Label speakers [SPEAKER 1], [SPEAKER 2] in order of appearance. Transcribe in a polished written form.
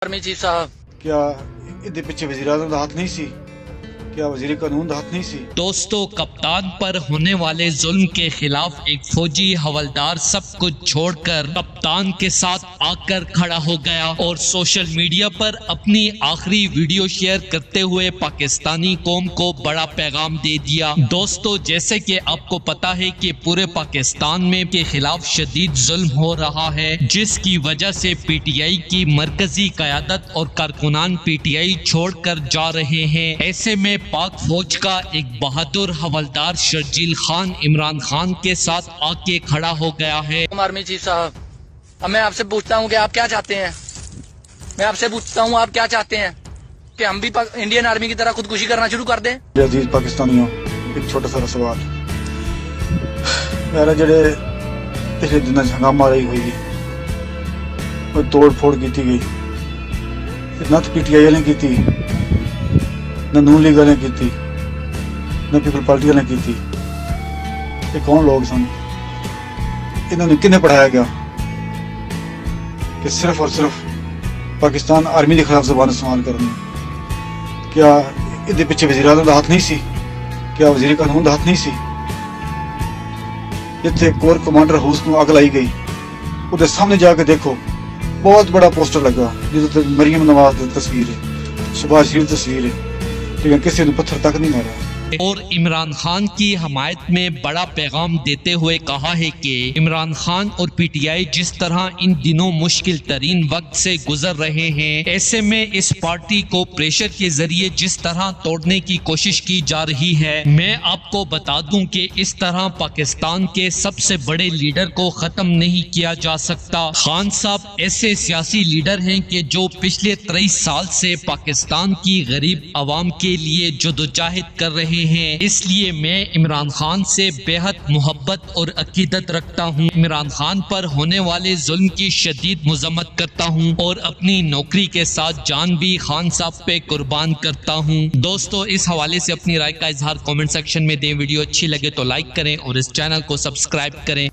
[SPEAKER 1] Army chief साहब
[SPEAKER 2] क्या ਇਹਦੇ ਪਿੱਛੇ ਵਜ਼ੀਰ-ਆਜ਼ਮ ਦਾ ਹੱਥ ਨਹੀਂ ਸੀ? क्या वजीर कानून का हाथ नहीं सी?
[SPEAKER 3] दोस्तों, कप्तान पर होने वाले जुल्म के खिलाफ एक फौजी हवलदार सब कुछ छोड़कर कप्तान के साथ आकर खड़ा हो गया और सोशल मीडिया पर अपनी आखिरी वीडियो शेयर करते हुए पाकिस्तानी कौम को बड़ा पैगाम दे दिया। दोस्तों, जैसे कि आपको पता है कि पूरे पाकिस्तान में के खिलाफ शदीद जुल्म हो रहा है, जिसकी वजह से पीटीआई की मरकजी क़यादत और कारकुनान पीटीआई छोड़कर जा रहे हैं। ऐसे में पाक फौज का एक बहादुर हवलदार शर्जील खान इमरान खान के साथ आके खड़ा हो गया है।
[SPEAKER 1] आर्मी चीफ साहब, अब मैं आपसे पूछता हूँ कि आप क्या चाहते हैं? मैं आपसे पूछता हूँ आप क्या चाहते हैं कि हम भी इंडियन आर्मी की तरह खुदकुशी करना शुरू कर दें?
[SPEAKER 2] अजीज पाकिस्तानियों, एक छोटा सा सवाल मेरा, जेडे पिछले दिनों हंगामा रही हुई कोई तोड़ फोड़ की गई, न तो पीटीआई वाले की, न नून लीग वाले की, न पीपल पार्टी वाले की। ये कौन लोग सन? इन्होंने किन्ने पढ़ाया गया कि सिर्फ और सिर्फ पाकिस्तान आर्मी के खिलाफ ज़बान इस्तेमाल करनी? क्या इहदे पिछे वज़ीर-आज़म दा हाथ नहीं सी? क्या वज़ीर कानून दा हाथ नहीं सी? जिथे कोर कमांडर हाउस को अग लाई गई, उहदे सामने जाके देखो, बहुत बड़ा पोस्टर लगा जिससे मरियम नवाज की तस्वीर है, शहबाज शरीफ की तस्वीर है, लेकिन किसी ने पत्थर तक नहीं मारा।
[SPEAKER 3] और इमरान खान की हमायत में बड़ा पैगाम देते हुए कहा है कि इमरान खान और पीटीआई जिस तरह इन दिनों मुश्किल तरीन वक्त से गुजर रहे हैं, ऐसे में इस पार्टी को प्रेशर के जरिए जिस तरह तोड़ने की कोशिश की जा रही है, मैं आपको बता दूं कि इस तरह पाकिस्तान के सबसे बड़े लीडर को खत्म नहीं किया जा सकता। खान साहब ऐसे सियासी लीडर हैं कि जो पिछले 23 साल से पाकिस्तान की गरीब आवाम के लिए जदोजहद कर रहे हैं। इसलिए मैं इमरान खान से बेहद मोहब्बत और अकीदत रखता हूँ। इमरान खान पर होने वाले जुल्म की शदीद मजम्मत करता हूँ और अपनी नौकरी के साथ जान भी खान साहब पे कुर्बान करता हूँ। दोस्तों, इस हवाले से अपनी राय का इजहार कमेंट सेक्शन में दें। वीडियो अच्छी लगे तो लाइक करें और इस चैनल को सब्सक्राइब करें।